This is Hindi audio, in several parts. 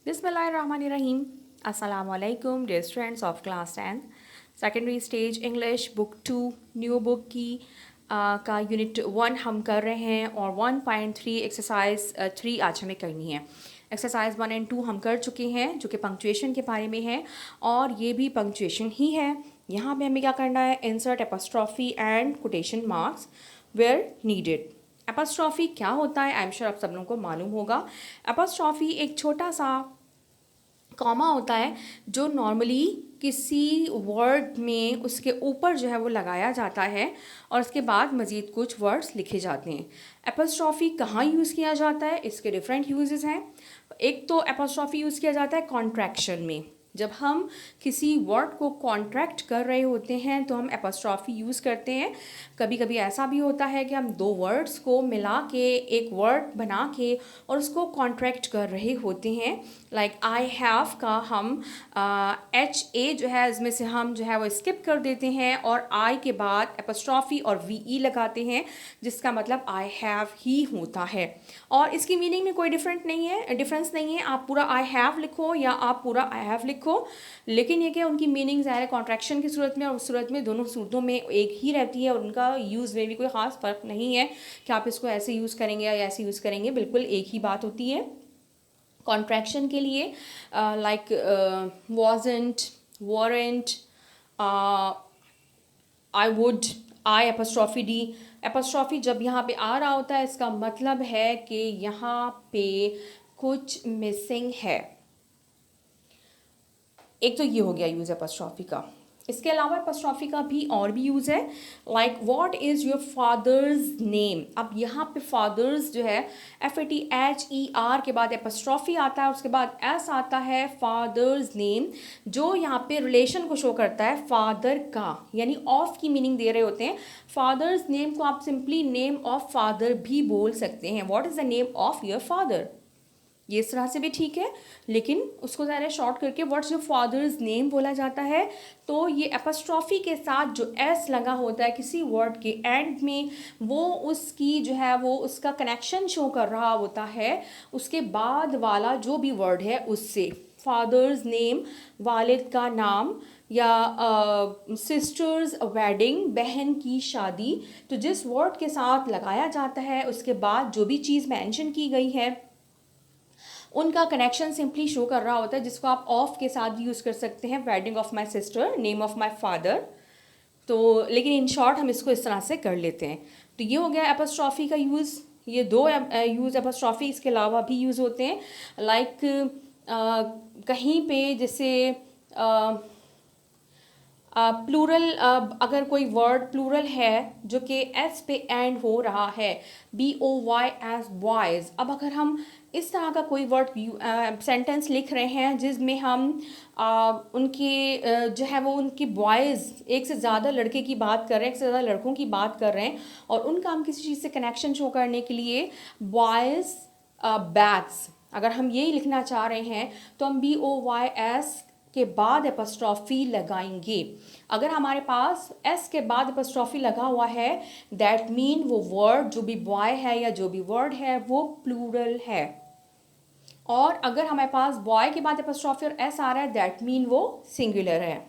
बिस्मिल्लाहिर्रहमानिर्रहीम। अस्सलामुअलैकुम dear students of class 10 secondary stage English book 2 new book की का यूनिट 1 हम कर रहे हैं और 1.3 एक्सरसाइज 3 आज हमें करनी है। एक्सरसाइज 1 एंड 2 हम कर चुके हैं जो कि पंक्चुएशन के बारे में है और ये भी पंक्चुएशन ही है। यहाँ पे हमें क्या करना है, insert apostrophe and quotation marks where needed. Apostrophe क्या होता है, आई एम श्योर आप सब लोगों को मालूम होगा। एपोस्ट्रॉफी एक छोटा सा कॉमा होता है जो नॉर्मली किसी वर्ड में उसके ऊपर जो है वो लगाया जाता है और उसके बाद मज़ीद कुछ वर्ड्स लिखे जाते हैं। एपोस्ट्रॉफी कहाँ यूज़ किया जाता है, इसके डिफरेंट यूजेस हैं। एक तो एपोस्ट्रॉफी यूज़ किया जाता है कॉन्ट्रैक्शन में। जब हम किसी वर्ड को कॉन्ट्रैक्ट कर रहे होते हैं तो हम एपोस्ट्रॉफी यूज़ करते हैं। कभी कभी ऐसा भी होता है कि हम दो वर्ड्स को मिला के एक वर्ड बना के और उसको कॉन्ट्रैक्ट कर रहे होते हैं। लाइक आई हैव का हम HA जो है इसमें से हम जो है वो स्किप कर देते हैं और आई के बाद एपोस्ट्रॉफी और VE लगाते हैं जिसका मतलब आई हैव ही होता है। और इसकी मीनिंग में कोई डिफरेंस नहीं है। आप पूरा आई हैव लिखो या आप पूरा आई हैव लिखो, लेकिन ये कि उनकी मीनिंग ज़ाहिर है कॉन्ट्रैक्शन की सूरत में और उस सूरत में दोनों सूरतों में एक ही रहती है और उनका यूज़ में भी कोई ख़ास फ़र्क नहीं है कि आप इसको ऐसे यूज़ करेंगे या ऐसे यूज़ करेंगे, बिल्कुल एक ही बात होती है। कॉन्ट्रैक्शन के लिए like wasn't, weren't, I would, I apostrophe D. Apostrophe जब यहाँ पे आ रहा होता है इसका मतलब है कि यहाँ पे कुछ मिसिंग है। एक तो ये हो गया यूज़ एपोस्ट्रॉफी का। इसके अलावा एपोस्ट्रॉफी का भी और भी यूज़ है, like what is your father's name. अब यहाँ पे फादर्स जो है FATHER के बाद एपोस्ट्रॉफी आता है, उसके बाद S आता है फादर्स नेम, जो यहाँ पे रिलेशन को शो करता है फादर का, यानी ऑफ की मीनिंग दे रहे होते हैं। फादर्स नेम को आप सिंपली नेम ऑफ फादर भी बोल सकते हैं। What is the name of your father, ये इस तरह से भी ठीक है, लेकिन उसको ज़रा शॉर्ट करके व्हाट्स योर फादर्स नेम बोला जाता है। तो ये एपोस्ट्रॉफी के साथ जो S लगा होता है किसी वर्ड के एंड में, वो उसकी जो है वो उसका कनेक्शन शो कर रहा होता है उसके बाद वाला जो भी वर्ड है उससे। फादर्स नेम वालिद का नाम, या सिस्टर्स वेडिंग बहन की शादी, तो जिस वर्ड के साथ लगाया जाता है उसके बाद जो भी चीज़ मेंशन की गई है उनका कनेक्शन सिंपली शो कर रहा होता है, जिसको आप ऑफ के साथ भी यूज़ कर सकते हैं। Wedding of my sister, name of my father. तो लेकिन इन शॉर्ट हम इसको इस तरह से कर लेते हैं। तो ये हो गया एपोस्ट्रॉफी का यूज़। ये दो यूज़ एपोस्ट्रॉफी इसके अलावा भी यूज़ होते हैं, लाइक कहीं पे जैसे प्लूरल, अगर कोई वर्ड प्लूरल है जो कि S पे एंड हो रहा है, BOY एज बॉयज़। अब अगर हम इस तरह का कोई वर्ड सेंटेंस लिख रहे हैं जिसमें हम उनके जो है वो उनकी बॉयज़, एक से ज़्यादा लड़के की बात कर रहे हैं, एक से ज़्यादा लड़कों की बात कर रहे हैं और उनका हम किसी चीज़ से कनेक्शन शो करने के लिए बॉयज़ बैग्स, अगर हम यही लिखना चाह रहे हैं तो हम BOYS के बाद एपोस्ट्रॉफी लगाएंगे। अगर हमारे पास S के बाद एपोस्ट्रॉफी लगा हुआ है दैट मीन वो वर्ड जो भी बॉय है या जो भी वर्ड है वो प्लूरल है। और अगर हमारे पास बॉय के बाद एपोस्ट्रॉफी और S आ रहा है दैट मीन वो सिंगुलर है।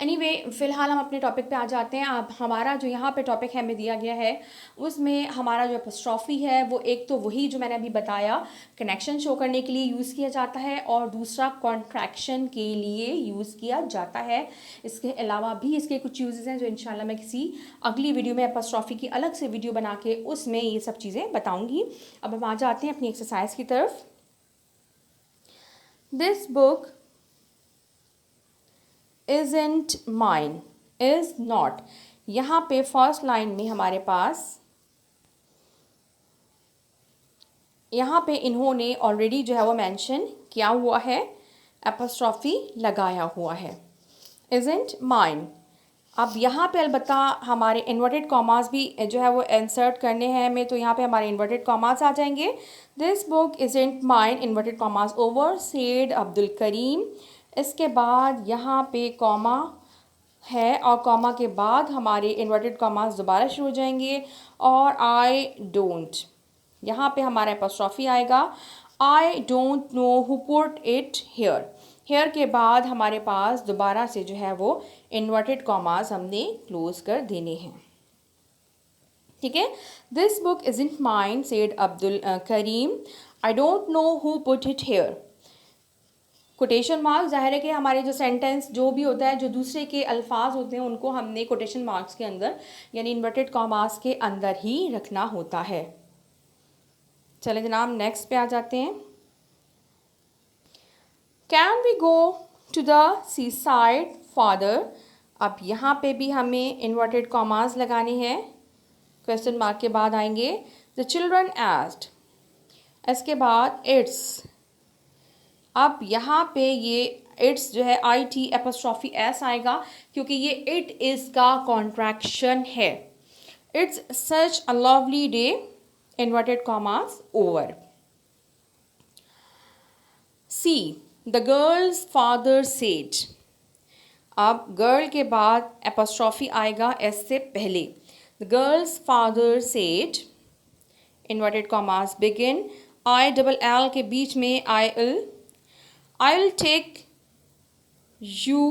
एनीवे फ़िलहाल हम अपने टॉपिक पे आ जाते हैं। अब हमारा जो यहाँ पे टॉपिक है हमें दिया गया है उसमें हमारा जो एपोस्ट्रॉफी है वो एक तो वही जो मैंने अभी बताया कनेक्शन शो करने के लिए यूज़ किया जाता है और दूसरा कॉन्ट्रैक्शन के लिए यूज़ किया जाता है। इसके अलावा भी इसके कुछ यूजेस हैं जो इंशाल्लाह मैं किसी अगली वीडियो में एपोस्ट्रॉफी की अलग से वीडियो बना के उसमें ये सब चीज़ें बताऊँगी। अब हम आ जाते हैं अपनी एक्सरसाइज की तरफ। This book isn't mine, is not। यहाँ पे फर्स्ट लाइन में हमारे पास यहाँ पे इन्होंने ऑलरेडी जो है वो मेंशन किया हुआ है, एपोस्ट्रॉफी लगाया हुआ है, isn't mine। अब यहाँ पे अलबत्ता हमारे इन्वर्टेड कॉमास भी जो है वो इंसर्ट करने हैं हमें, तो यहाँ पे हमारे इन्वर्टेड कॉमास आ जाएंगे। This book isn't mine, inverted commas over, said Abdul Karim. इसके बाद यहाँ पे कॉमा है और कॉमा के बाद हमारे इन्वर्टेड कॉमास दोबारा शुरू हो जाएंगे और आई डोंट। यहाँ पे हमारा एपोस्ट्रॉफी आएगा I don't know who put it here. Here के बाद हमारे पास दोबारा से जो है वो इन्वर्टेड कॉमास हमने क्लोज कर देने हैं। ठीक है, this book isn't mine said Abdul Karim, I don't know who put it here. Quotation marks, जाहिर है कि हमारे जो सेंटेंस जो भी होता है, जो दूसरे के अल्फाज होते हैं, उनको हमने कोटेशन मार्क्स के अंदर यानी इन्वर्टेड कॉमास के अंदर ही रखना होता है। चले जनाब नेक्स्ट पे आ जाते हैं। Can we go to the seaside father. अब यहाँ पे भी हमें इन्वर्टेड कॉमास लगाने हैं, क्वेश्चन मार्क के बाद आएंगे द चिल्ड्रन आस्क्ड, इसके बाद इट्स। अब यहाँ पे ये इट्स जो है IT एपोस्ट्रॉफी S आएगा क्योंकि ये इट इज़ का कॉन्ट्रैक्शन है। It's such a lovely day, inverted commas over. See the girls father said. अब गर्ल के बाद एपोस्ट्रॉफी आएगा S से पहले। The girls father said, inverted commas begin, ILL के बीच में I'll take you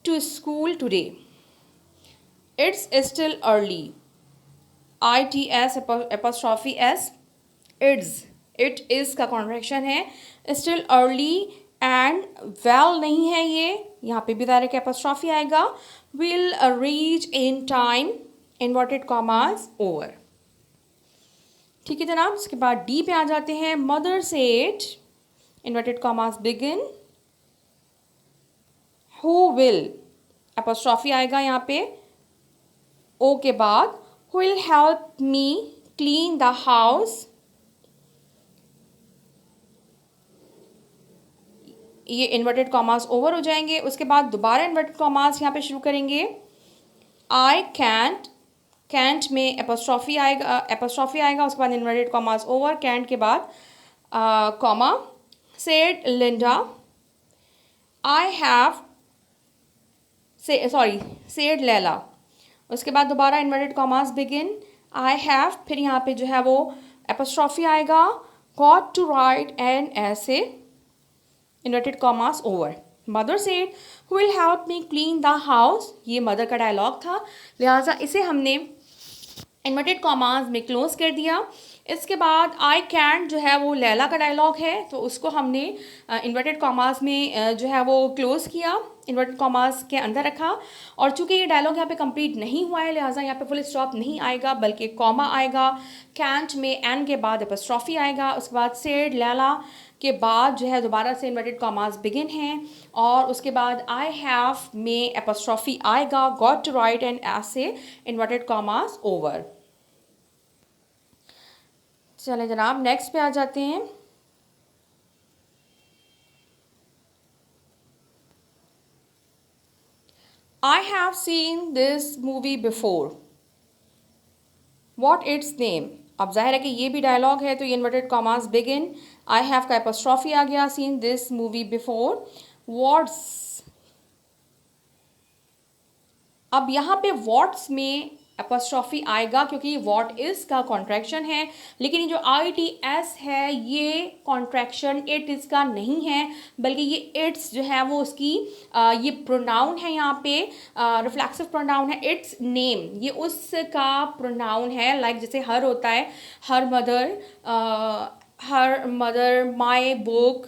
to school today. It's still early. ITS apostrophe S. It is का कॉन्ट्रैक्शन है। Still early and well नहीं है ये, यहाँ पे भी डायरेक्ट एपोस्ट्रॉफी आएगा। Will reach in time, inverted commas over। ठीक है जनाब, इसके बाद D पे आ जाते हैं। Mother said, inverted commas begin, who will apostrophe आएगा यहाँ पे ओ के बाद, who will help me clean the house. ये इन्वर्टेड कॉमास ओवर हो जाएंगे। उसके बाद दोबारा इन्वर्टेड कॉमास यहाँ पे शुरू करेंगे। आई कैंट में एपोस्ट्रॉफी आएगा, उसके बाद इन्वर्टेड कॉमास ओवर, कैंट के बाद comma. said Linda, said Leila। उसके बाद दोबारा inverted commas begin, I have, फिर यहाँ पे जो है वो एपोस्ट्रॉफी आएगा, got to write an essay, inverted commas over. Mother said who will help me clean the house, ये मदर का डायलॉग था, लिहाजा इसे हमने इन्वर्टेड कॉमास में क्लोज कर दिया। इसके बाद आई कैंट जो है वो लैला का डायलॉग है, तो उसको हमने इन्वर्टेड कॉमास में जो है वो क्लोज़ किया, इन्वर्टेड कॉमास के अंदर रखा। और चूंकि ये डायलॉग यहाँ पे कंप्लीट नहीं हुआ है, लिहाजा यहाँ पे फुल स्टॉप नहीं आएगा बल्कि कॉमा आएगा। कैंट में एन के बाद एपोस्ट्रॉफी आएगा, उसके बाद सेड लैला के बाद जो है दोबारा से इन्वर्टेड कॉमास बिगिन हैं, और उसके बाद आई हैव में एपोस्ट्रॉफी आएगा, got to write an essay, inverted commas over. चलें जनाब नेक्स्ट पे आ जाते हैं। I have seen this movie before, what its name. अब जाहिर है कि ये भी डायलॉग है, तो ये inverted commas begin, I have का एपोस्ट्रॉफी आ गया, scene this movie before, what's. अब यहाँ पे व्हाट्स में एपोस्ट्रॉफी आएगा क्योंकि व्हाट इज़ का कॉन्ट्रैक्शन है, लेकिन ये जो ITS है ये कॉन्ट्रैक्शन इट इज़ का नहीं है, बल्कि ये इट्स जो है वो उसकी ये प्रोनाउन है, यहाँ पे रिफ्लेक्सिव प्रोनाउन है। इट्स नेम ये उसका प्रोनाउन है, लाइक जैसे हर होता है, her mother, my book,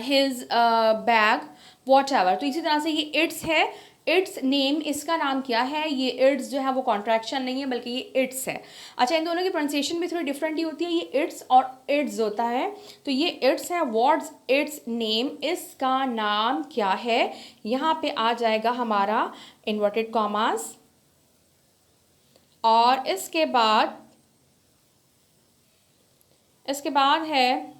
his bag, what ever. तो इसी तरह से ये इट्स है, इट्स नेम, इसका नाम क्या है, ये इट्स जो है वो कॉन्ट्रैक्शन नहीं है बल्कि ये इट्स है। अच्छा, इन दोनों की प्रोनाउंसिएशन भी थोड़ी डिफरेंट ही होती है, ये इट्स और इट्स होता है, तो ये इट्स है। व्हाट्स इट्स नेम, इसका नाम क्या है, यहाँ पे आ जाएगा हमारा इन्वर्टेड कॉमास, और इसके बाद है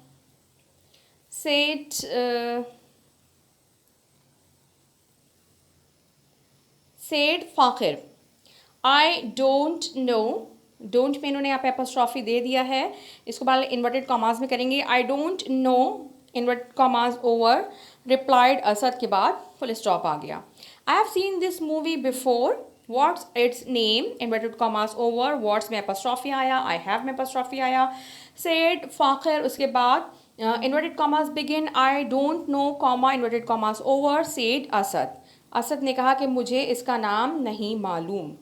said फ़ाखिर, I don't no, don't में इन्होंने यहाँ पे एपोस्ट्रॉफी दे दिया है, इसको बाद इन्वर्टेड कॉमास में करेंगे। आई don't no, inverted commas over, replied Asad के बाद फुल स्टॉप आ गया। आई have seen this movie before, what's it's name, inverted commas over, what's में एपोस्ट्रॉफी आया, आई हैव में एपोस्ट्रॉफी आया, सेड फ़ाखिर, उसके बाद inverted commas begin, I don't no comma, inverted commas over, said Asad, Asad ने कहा कि मुझे इसका नाम नहीं मालूम।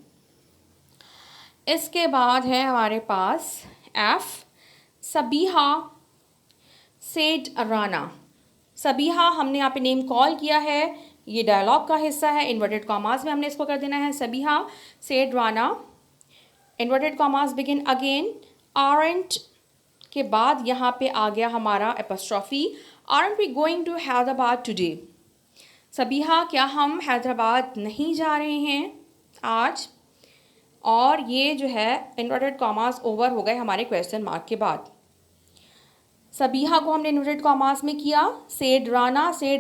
इसके बाद है हमारे पास एफ, सबीहा सेड राना, सबीहा हमने यहाँ पे नेम कॉल किया है, ये डायलॉग का हिस्सा है, इन्वर्टेड कॉमास में हमने इसको कर देना है, Sabiha said Rana, inverted commas begin again, aren't के बाद यहाँ पे आ गया हमारा apostrophe, aren't we going to Hyderabad today, Sabiha क्या हम हैदराबाद नहीं जा रहे हैं आज, और ये जो है इन्वर्टेड कॉमास ओवर हो गए हमारे क्वेश्चन मार्क के बाद। सबीहा को हमने इन्वर्टेड कॉमास में किया, सेड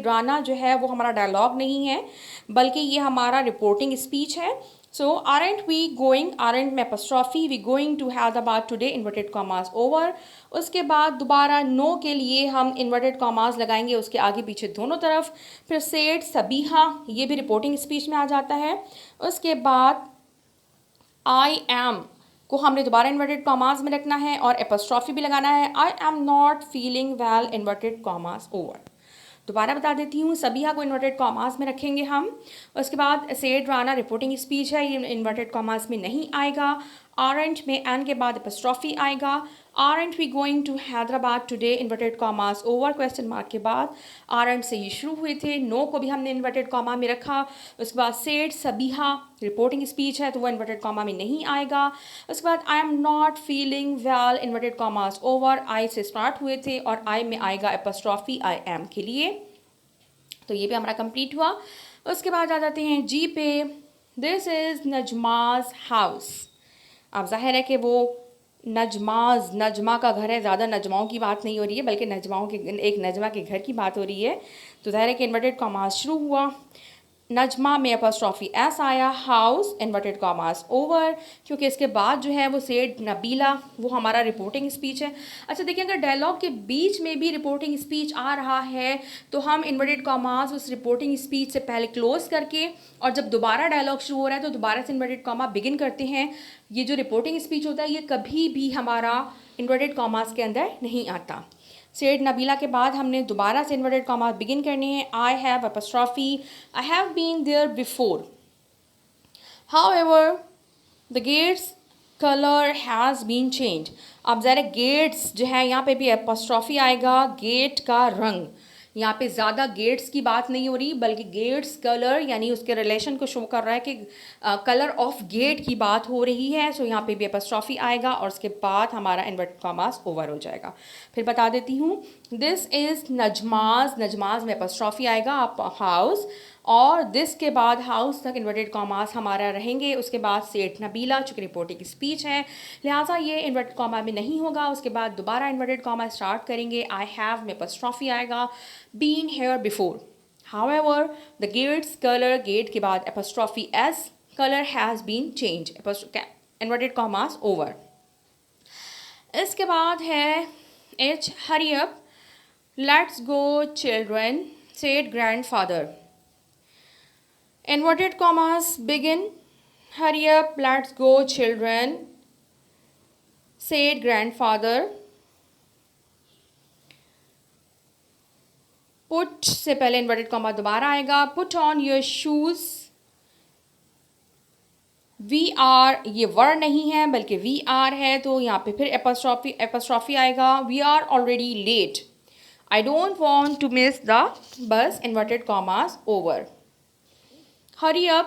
राना जो है वो हमारा डायलॉग नहीं है बल्कि ये हमारा रिपोर्टिंग स्पीच है। So aren't we going, aren't में apostrophe, we going to Hyderabad today, inverted commas over. उसके बाद दोबारा नो के लिए हम इन्वर्टेड कॉमास लगाएंगे उसके आगे पीछे दोनों तरफ, फिर सेड सबीहा, ये भी रिपोर्टिंग स्पीच में आ जाता है। उसके बाद आई एम को हमने दोबारा इन्वर्टेड कॉमास में रखना है और एपोस्ट्रॉफी भी लगाना है, आई am not feeling well, inverted commas over. दोबारा बता देती हूँ, सबीहा को इन्वर्टेड कॉमास में रखेंगे हम। उसके बाद सेड राना रिपोर्टिंग स्पीच है, ये इन्वर्टेड कॉमास में नहीं आएगा। आरंट में एन के बाद एपोस्ट्रॉफी आएगा। Aren't we going to Hyderabad today, inverted commas over question mark के बाद। आरंट से ही शुरू हुए थे, नो को भी हमने इन्वर्टेड कॉमा में रखा। उसके बाद सेड सबीहा रिपोर्टिंग स्पीच है तो वो इन्वर्टेड कॉमा में नहीं आएगा। उसके बाद I am not feeling well, inverted commas over, I से स्टार्ट हुए थे और आई में आएगा एपोस्ट्रॉफी आई एम के लिए। तो ये भी हमारा कंप्लीट हुआ। उसके बाद आ जाते हैं जी पे, दिस इज़ नजमाज हाउस। अब जाहिर है कि वो नजमा का घर है, ज़्यादा नजमाओं की बात नहीं हो रही है बल्कि नजमाओं के एक नजमा के घर की बात हो रही है। तो जाहिर है कि इन्वर्टेड कॉमास शुरू हुआ, नजमा में एपोस्ट्रॉफी एस आया, हाउस इन्वर्टेड कॉमास ओवर, क्योंकि इसके बाद जो है वो सेड नबीला, वो हमारा रिपोर्टिंग स्पीच है। अच्छा देखिए, अगर डायलॉग के बीच में भी रिपोर्टिंग स्पीच आ रहा है तो हम इन्वर्टेड कॉमास उस रिपोर्टिंग स्पीच से पहले क्लोज करके और जब दोबारा डायलॉग शुरू हो रहा है तो दोबारा से इन्वर्टेड कॉमा बिगिन करते हैं। ये जो रिपोर्टिंग स्पीच होता है ये कभी भी हमारा इन्वर्टेड कॉमास के अंदर नहीं आता। सेड नबीला के बाद हमने दोबारा से इन्वर्टेड कॉमास बिगिन करने हैं। I have apostrophe, I have been there before, however the gates colour has been change. अब ज़रा गेट्स जो है यहाँ पे भी एपोस्ट्रॉफी आएगा, गेट का रंग, यहाँ पे ज़्यादा गेट्स की बात नहीं हो रही बल्कि गेट्स कलर यानी उसके रिलेशन को शो कर रहा है कि कलर ऑफ गेट की बात हो रही है। सो यहाँ पे भी एपोस्ट्रॉफी आएगा और उसके बाद हमारा इन्वर्टेड कॉमास ओवर हो जाएगा। फिर बता देती हूँ, दिस इज़ नजमाज में एपोस्ट्रॉफी आएगा, आप हाउस, और दिस के बाद हाउस तक इन्वर्टेड कॉमास हमारा रहेंगे। उसके बाद सेड नबीला, चूँकि रिपोर्टिंग स्पीच है लिहाजा ये इन्वर्टेड कॉमा में नहीं होगा। उसके बाद दोबारा इन्वर्टेड कॉमा स्टार्ट करेंगे, आई हैव में एपोस्ट्रॉफी आएगा, been here before, however the gates colour, gate के बाद apostrophe S, colour has been change, inverted commas over. इसके बाद है H, hurry up, let's go children, said grandfather, inverted commas begin, hurry up, let's go children, said grandfather। put से पहले इन्वर्टेड कॉमा दोबारा आएगा, put on your shoes, we are ये वर्ड नहीं है बल्कि वी आर है तो यहाँ पे फिर एपोस्ट्रॉफी आएगा, we are already late, I don't want to miss the bus, inverted commas over. Hurry up,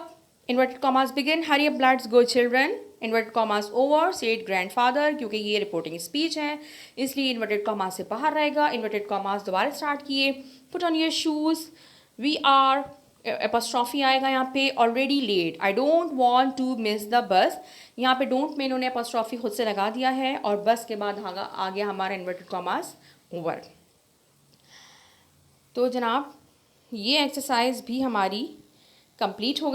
inverted commas begin, hurry up, let's go children, inverted commas over, said grandfather, क्योंकि ये रिपोर्टिंग स्पीच है इसलिए इन्वर्टेड कॉमास से बाहर रहेगा। इन्वर्टेड कॉमास दोबारा स्टार्ट किए, put on your shoes, we are, apostrophe आएगा यहाँ पे, already late, I don't want to miss the bus, यहाँ पे डोंट में इन्होंने एपोस्ट्रॉफी खुद से लगा दिया है और बस के बाद आ गया हमारा इन्वर्टेड कॉमास ओवर। तो जनाब ये एक्सरसाइज भी हमारी कंप्लीट हो गई।